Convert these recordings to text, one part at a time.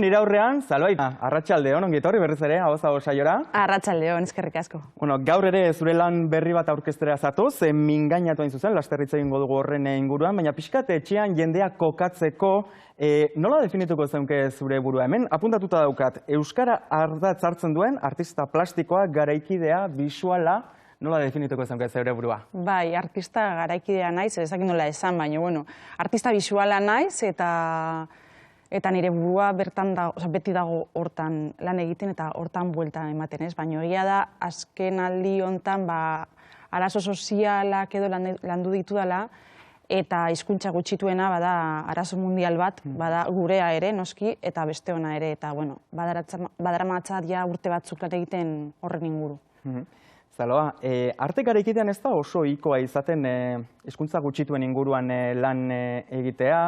Nire aurrean, Saloi, arratsaldeon, ongi etorri berriz ere, ahoz saiora. Arratsaldeon, eskerrik asko. Gaur ere zure lan berri bat aurkeztera zatoz, mingainatu hain zuzen, laster hitz egingo dugu horren inguruan, baina pixkat etxean jendea kokatzeko, nola definituko zeunke zure burua? Hemen apuntatuta daukat, euskara ardatz hartzen duen artista plastikoa, garaikidea, bisuala, nola definituko zeunke zeure burua? Bai, artista garaikidea naiz, ezakit nola esan, baina, bueno, artista bisuala naiz eta nire burua bertan da, beti dago hortan lan egiten eta hortan bueltan ematen, ez? Baina egia da, azken aldi hontan, arazo sozialak edo landu ditudala, eta hizkuntza gutxituena bada arazo mundial bat, bada gurea ere, noski, eta beste ona ere, eta, bueno, badaramatza ja urte batzuk lan egiten horren inguru. Zaloa, arte garaikitean ez da oso ohikoa izaten hizkuntza gutxituen inguruan lan egitea,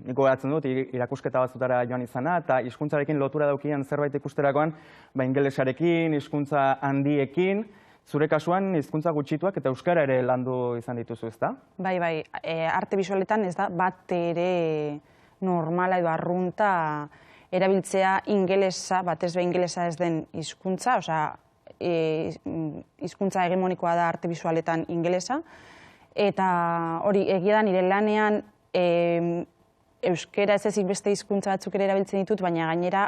nik gogoratzen dut irakusketa batzutara joan izana, eta hizkuntzarekin lotura daukian zerbait ikusterakoan, ingelesarekin, hizkuntza handiekin, zure kasuan hizkuntza gutxituak eta euskara ere landu izan dituzu, ezta? Bai, arte bisualetan ez da bat ere normala edo arrunta erabiltzea ingelesa, batez be ingelesa ez den hizkuntza, osea, hizkuntza hegemonikoa da arte bisualetan ingelesa, eta hori egia da nire lanean euskera ez ezik beste hizkuntza batzuk ere erabiltzen ditut, baina gainera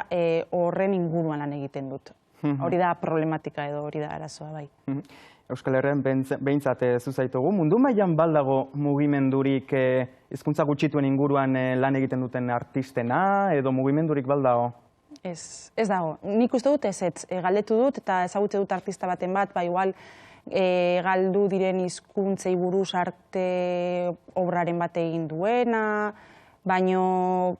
horren inguruan lan egiten dut. Hori da problematika edo hori da arazoa, bai. Euskal Herrian behintzat zuzaitugu. Mundu mailan baldago mugimendurik hizkuntza gutxituen inguruan lan egiten duten artistena edo mugimendurik baldago? Ez dago. Nik uste dut ez, galdetu dut eta ezagutze dut artista baten bat, igual galdu diren hizkuntzei buruz arte obraren bat egin duena, baino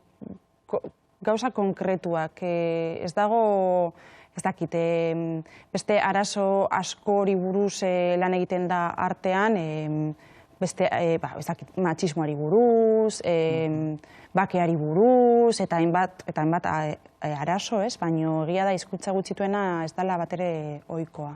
gauza konkretuak. Ez dago, ez dakit, beste arazo askori buruz lan egiten da artean, beste, ez dakit, matxismoari buruz, bakeari buruz, eta hainbat arazo, ez? Baina egia da hizkuntza gutxituena ez dela bat ere ohikoa.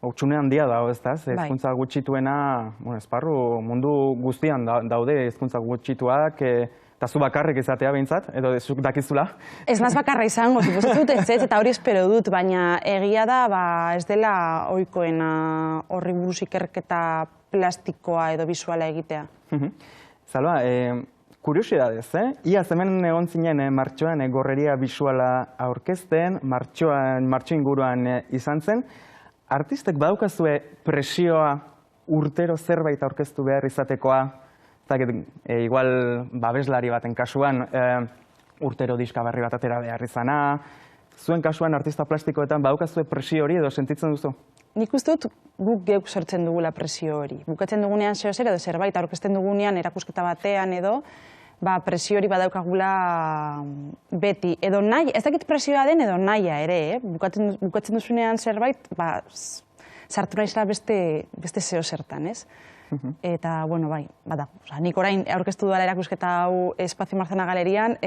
Hutsune handia dago, ez da? Hizkuntza gutxituena, esparru mundu guztian daude hizkuntza gutxituak, eta zu bakarrik izatea behintzat, edo zuk dakizula? Ez naz bakarra izango, supozatut ez, eta hori espero dut, baina egia da ez dela ohikoena horri buruz ikerketa plastikoa edo bisuala egitea. Zaloa, kuriosidadez, iaz hemen egon zinen martxoan gorreria bisuala aurkezten, martxo inguruan izan zen. Artistek badaukazue presioa urtero zerbait aurkeztu behar izatekoa, igual babeslari baten kasuan urtero diska berri bat atera behar izana, zuen kasuan artista plastikoetan badaukazue presio hori edo sentitzen duzu? Nik uste dut guk geuk sortzen dugula presio hori. Bukatzen dugunean zer edo zerbait aurkezten dugunean erakusketa batean edo, presio hori badaukagula beti. Edo nahi, ez dakit presioa den edo nahia ere, bukatzen duzunean zerbait, sartu naizela beste zeo zertan, ez? Eta, bueno, bai, bada. Nik orain aurkeztu dudala erakusketa hau Espazio Marzana Galerian,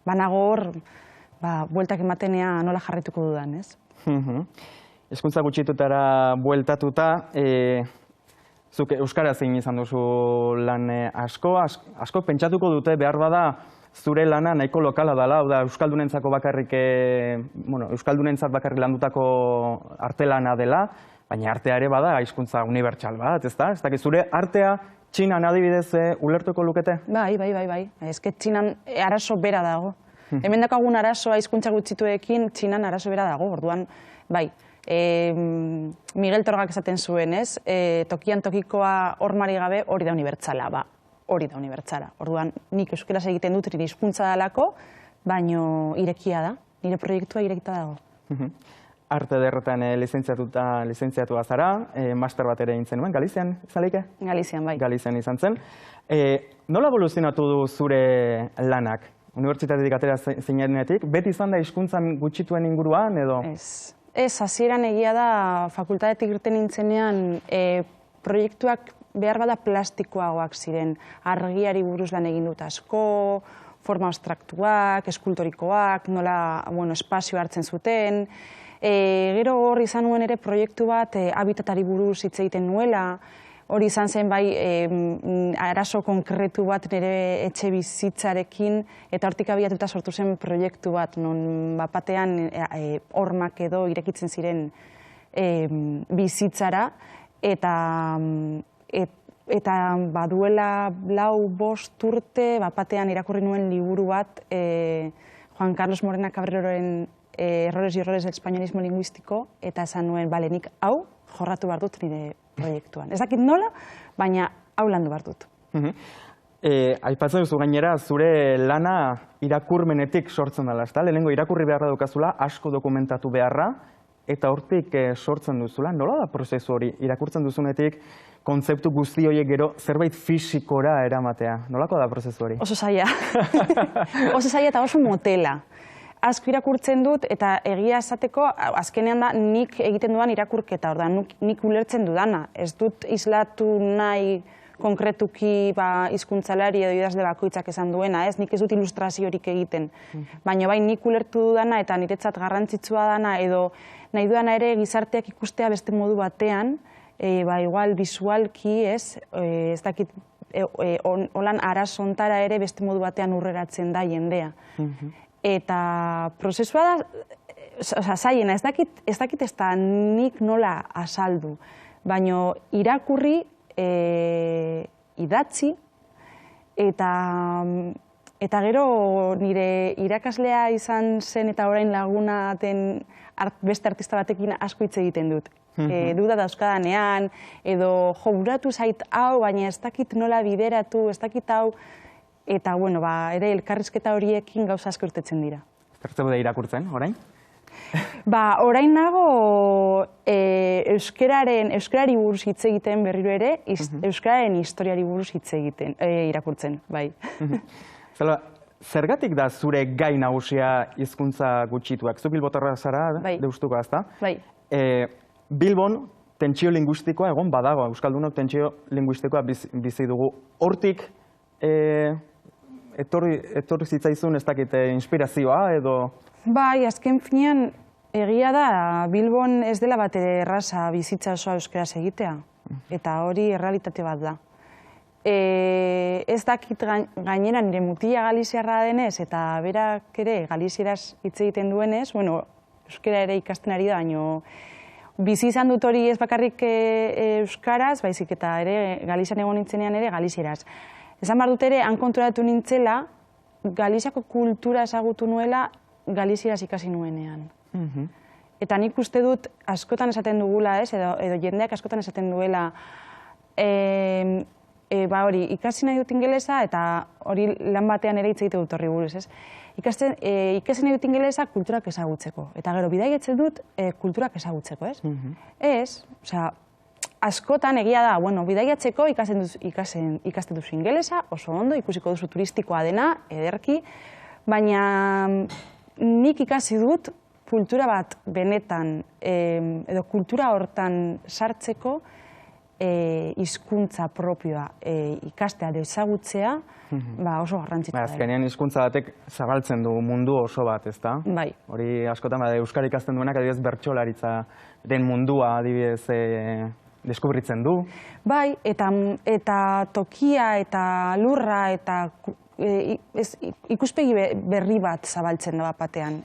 banago hor, bueltak ematenea nola jarrituko dudan, ez? Hizkuntza gutxitutara bueltatuta, zuk euskara zein izan duzu lan asko pentsatuko dute behar bada zure lana nahiko lokala dela, hau da euskaldunentzat bakarrik landutako artelana dela, baina artea ere bada hizkuntza unibertsal bat, ez da? Ez dakit zure artea Txinan adibidez ulertuko lukete? Bai. Ez que Txinan arazo bera dago. Hemen dakagun arazoa hizkuntza gutxituekin Txinan arazo bera dago, orduan, bai. Miguel Torgak esaten zuen, ez? Tokian tokikoa hormari gabe hori da unibertsala, hori da unibertsala. Orduan, nik euskeraz egiten dut nire hizkuntza dalako, baino irekia da, nire proiektua irekita dago. Arte Ederretan lizentziatua zara, master bat ere egin zenuen, Galizian izan leike? Galizian, bai. Galizian izan zen. Nola evoluzionatu du zure lanak? Unibertsitatetik atera zinenetik, beti izan da hizkuntzan gutxituen inguruan edo? Ez, hasieran egia da fakultatetik irten nintzenean proiektuak behar bada plastikoagoak ziren. Argiari buruz lan egin dut asko, forma abstraktuak, eskultorikoak, nola espazio hartzen zuten. Gero hor izan nuen ere proiektu bat habitatari buruz hitz egiten nuela, hori izan zen bai arazo konkretu bat nire etxe bizitzarekin, eta hortik abiatuta sortu zen proiektu bat, non bapatean hormak edo irekitzen ziren bizitzara, eta baduela 4-5 urte bapatean irakurri nuen liburu bat Juan Carlos Morena Cabreroren Errores y Horrores del Españolismo Lingüístico, eta esan nuen, bale, nik hau jorratu behar dut nire proiektuan. Ez dakit nola, baina hau landu behar dut. Aipatzen duzu gainera, zure lana irakurmenetik sortzen dela, ezta? Lehenengo irakurri beharra daukazula, asko dokumentatu beharra, eta hortik sortzen duzula. Nola da prozesu hori? Irakurtzen duzunetik, kontzeptu guzti horiek gero zerbait fisikora eramatea. Nolako da prozesu hori? Oso zaila. Oso zaila eta oso motela. Asko irakurtzen dut, eta egia esateko, azkenean da nik egiten dudan irakurketa, orda, nik ulertzen dudana. Ez dut islatu nahi konkretuki hizkuntzalari edo idazle bakoitzak esan duena, ez? Nik ez dut ilustraziorik egiten. Baina bai nik ulertu dudana eta niretzat garrantzitsua dana, edo nahi dudana ere gizarteak ikustea beste modu batean, igual visualki, ez? Ez dakit, holan arazontara ere beste modu batean urreratzen da jendea. Eta prozesua da, zaiena, ez dakit ez da nik nola azaldu, baina irakurri, idatzi, eta gero nire irakaslea izan zen eta orain laguna den beste artista batekin asko hitz egiten dut. Duda dauzkadanean, edo buratu zait hau, baina ez dakit nola bideratu, ez dakit hau, eta, bueno, ere elkarrizketa horiekin gauza asko irtetzen dira. Zertzeu da irakurtzen, orain? Orain nago euskarari buruz hitz egiten berriro ere, euskararen historiari buruz hitz egiten, irakurtzen, bai. Zergatik da zure gai nagusia hizkuntza gutxituak? Zu Bilbotarra zara, deustuko, ezta? Bai. Bilbon tentsio linguistikoa egon badago, euskaldunok tentsio linguistikoa bizi dugu. Hortik etorri zitzaizun ez dakite inspirazioa edo... Bai, azken finean egia da Bilbon ez dela bat erraza bizitza osoa euskaraz egitea. Eta hori errealitate bat da. Ez dakit gainera nire mutila galiziarra denez eta berak ere galizieraz hitz egiten duenez, bueno, euskara ere ikasten ari da, baina bizi izan dut hori ez bakarrik euskaraz, baizik eta ere Galizian egon nintzenean ere galizieraz. Esan behar dut ere, han konturatu nintzela, Galiziako kultura ezagutu nuela galizieraz ikasi nuenean. Eta nik uste dut askotan esaten dugula, edo jendeak askotan esaten duela, hori, ikasi nahi dut ingelesa, eta hori lan batean ere hitz egite dut horri buruz, ez? Ikasi nahi dut ingelesa kulturak ezagutzeko. Eta gero, bidaiatzen dut kulturak ezagutzeko, ez? Ez, osea, askotan egia da, bueno, bidaiatzeko ikasten duzu ingelesa, oso ondo, ikusiko duzu turistikoa dena, ederki, baina nik ikasi dut kultura bat benetan, edo kultura hortan sartzeko hizkuntza propioa ikastea edo ezagutzea, oso garrantzitsua da. Azkenean hizkuntza batek zabaltzen du mundu oso bat, ezta? Bai. Hori askotan euskara ikasten duenak adibidez bertsolaritzaren mundua adibidez deskubritzen du. Bai, eta tokia eta lurra eta ikuspegi berri bat zabaltzen da batean.